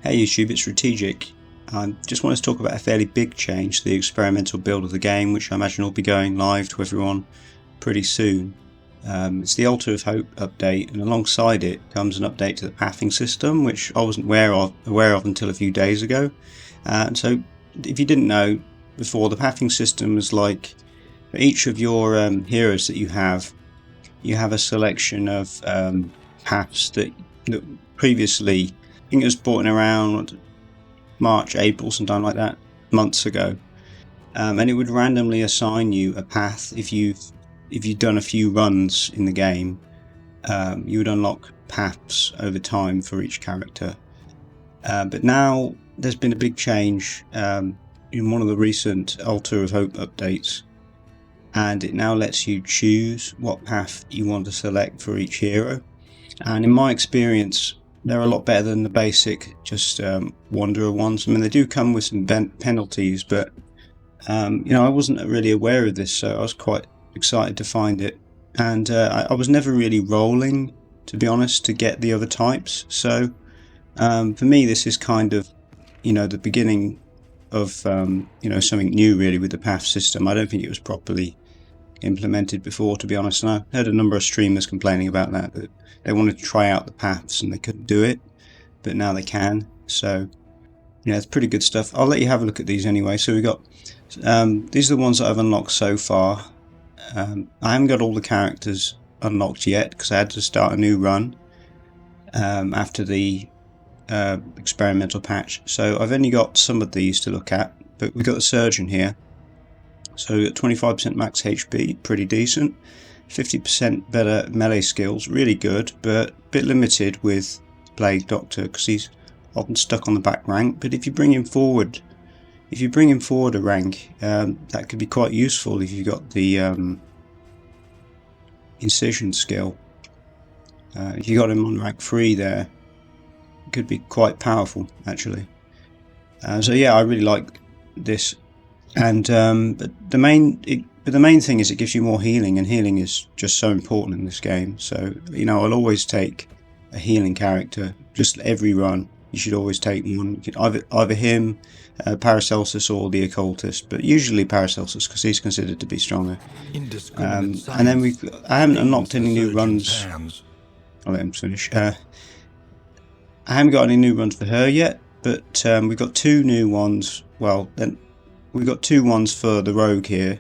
Hey YouTube, it's drawbacks. I just wanted to talk about a fairly big change to the experimental build of the game, which I imagine will be going live to everyone pretty soon. It's the Altar of Hope update, and alongside it comes an update to the pathing system, which I wasn't aware of until a few days ago. So if you didn't know before, the pathing system is like for each of your heroes that you have a selection of paths that previously, I think it was brought in around March, April, sometime like that, months ago, and it would randomly assign you a path. If you've done a few runs in the game, you would unlock paths over time for each character. But now there's been a big change in one of the recent Altar of Hope updates, and it now lets you choose what path you want to select for each hero. And in my experience, they're a lot better than the basic just wanderer ones. I mean, they do come with some penalties, but I wasn't really aware of this, so I was quite excited to find it. And I was never really rolling, to be honest, to get the other types. So for me, this is kind of the beginning of something new really with the path system. I don't think it was properly implemented before, to be honest, and I heard a number of streamers complaining about that they wanted to try out the paths and they couldn't do it, but now they can. So it's pretty good stuff. I'll let you have a look at these anyway. So we got these are the ones that I've unlocked so far. I haven't got all the characters unlocked yet because I had to start a new run after the experimental patch, so I've only got some of these to look at. But we've got the surgeon here, so 25% max HP, pretty decent. 50% better melee skills, really good, but a bit limited with Plague Doctor because he's often stuck on the back rank. But if you bring him forward a rank, that could be quite useful if you've got the incision skill. If you got him on rank 3 there, it could be quite powerful actually. So yeah, I really like this. And but the main thing is it gives you more healing, and healing is just so important in this game. So I'll always take a healing character. Just every run you should always take one. You can either him, Paracelsus, or the occultist, but usually Paracelsus because he's considered to be stronger. And then I haven't unlocked any new runs. I'll let him finish. I haven't got any new runs for her yet, but we've got two new ones. Well, then we've got two ones for the rogue here.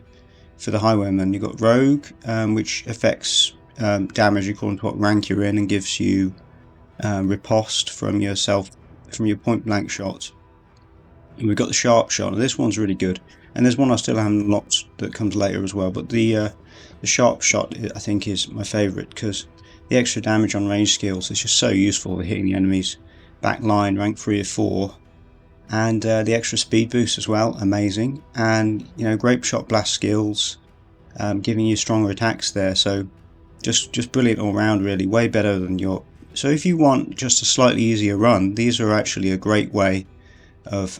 For the highwayman, you've got rogue, which affects damage according to what rank you're in, and gives you riposte from your point blank shot. And we've got the sharp shot, and this one's really good. And there's one I still haven't unlocked that comes later as well. But the sharp shot I think is my favourite because the extra damage on range skills is just so useful for hitting the enemy's back line, rank 3 or 4. And the extra speed boost as well, amazing. And grape shot blast skills, giving you stronger attacks there. So just brilliant all round, really, way better than your. So if you want just a slightly easier run, these are actually a great way of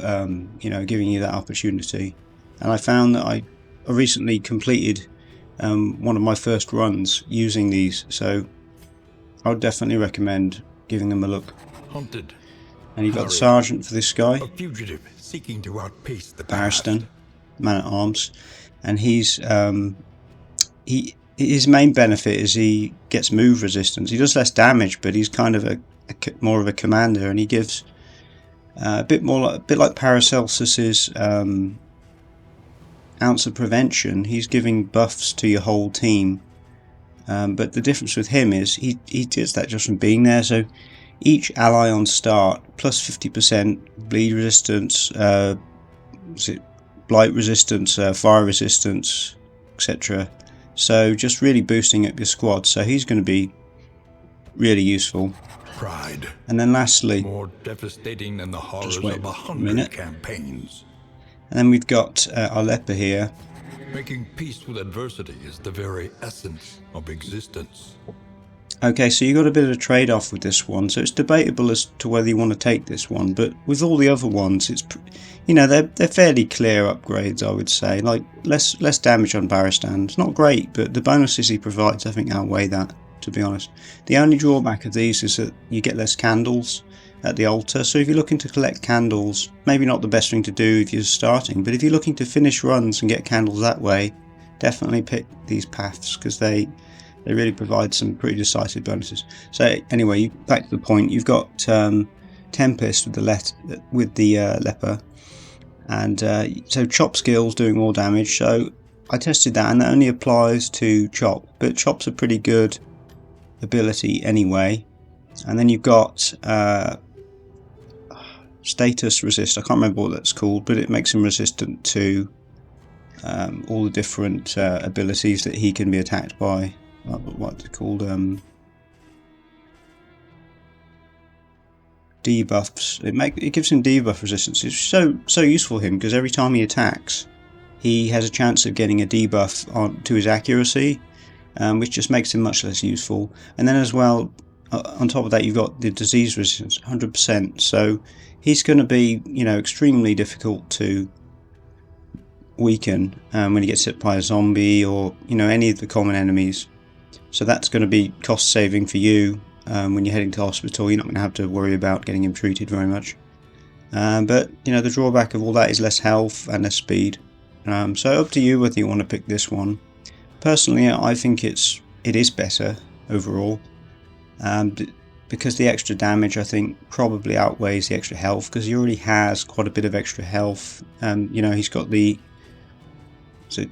giving you that opportunity. And I found that I recently completed one of my first runs using these, so I would definitely recommend giving them a look. Hunted. And you've got the sergeant for this guy, A fugitive seeking to outpace the Barristan, man at arms, and his main benefit is he gets move resistance. He does less damage, but he's kind of more of a commander, and he gives a bit like Paracelsus's ounce of prevention. He's giving buffs to your whole team, but the difference with him is he gets that just from being there. So each ally on start plus 50% bleed resistance, blight resistance, fire resistance, etc. So just really boosting up your squad. So he's going to be really useful. Pride. And then lastly, More devastating than the horrors of 100 campaigns. And then we've got our leper here. Making peace with adversity is the very essence of existence. Okay, so you got a bit of a trade-off with this one, so it's debatable as to whether you want to take this one. But with all the other ones, it's they're fairly clear upgrades, I would say. Like less damage on Barristan. It's not great, but the bonuses he provides, I think, outweigh that. To be honest, the only drawback of these is that you get less candles, at the altar. So if you're looking to collect candles, maybe not the best thing to do if you're starting, but if you're looking to finish runs and get candles that way, definitely pick these paths, because they really provide some pretty decisive bonuses. So anyway, back to the point, you've got Tempest with the leper, and so chop skills doing more damage. So I tested that, and that only applies to chop, but chop's a pretty good ability anyway. And then you've got status resist. I can't remember what that's called, but it makes him resistant to all the different abilities that he can be attacked by. What's it called? Debuffs. It gives him debuff resistance. It's so useful for him, because every time he attacks, he has a chance of getting a debuff to his accuracy, which just makes him much less useful. And then as well, on top of that, you've got the disease resistance, 100%. So he's going to be, extremely difficult to weaken when he gets hit by a zombie or, any of the common enemies. So that's going to be cost saving for you when you're heading to hospital. You're not going to have to worry about getting him treated very much. But the drawback of all that is less health and less speed. So up to you whether you want to pick this one. Personally, I think it is better overall, because the extra damage, I think, probably outweighs the extra health, because he already has quite a bit of extra health. He's got the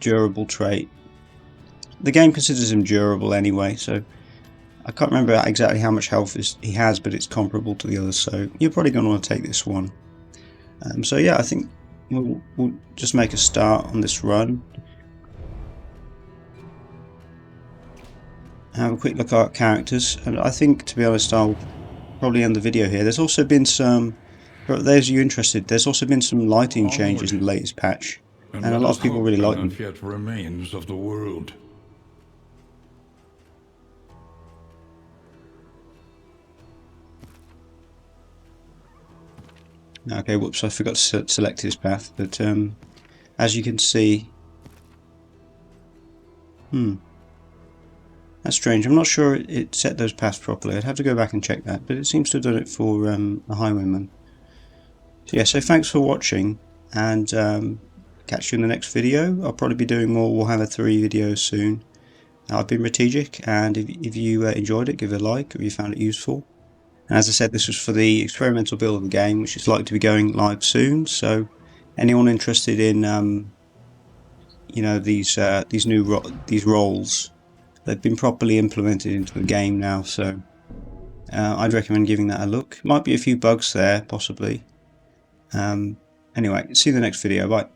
durable trait. The game considers him durable anyway, so I can't remember exactly how much health he has, but it's comparable to the others, so you're probably going to want to take this one. So yeah, I think we'll just make a start on this run. Have a quick look at our characters, and I think, to be honest, I'll probably end the video here. There's also been some, for those of you interested, there's also been some lighting changes in the latest patch, and a lot of people really like them. Yet remains of the world. Okay, whoops, I forgot to select his path, but as you can see, that's strange. I'm not sure it set those paths properly. I'd have to go back and check that, but it seems to have done it for the highwayman. So yeah, so thanks for watching, and catch you in the next video. I'll probably be doing more Warhammer 3 videos soon. I've been drawbacks, and if you enjoyed it, give it a like if you found it useful. And as I said, this was for the experimental build of the game, which is likely to be going live soon. So anyone interested in these roles, they've been properly implemented into the game now, so I'd recommend giving that a look. Might be a few bugs there, possibly. Anyway, see you in the next video. Bye.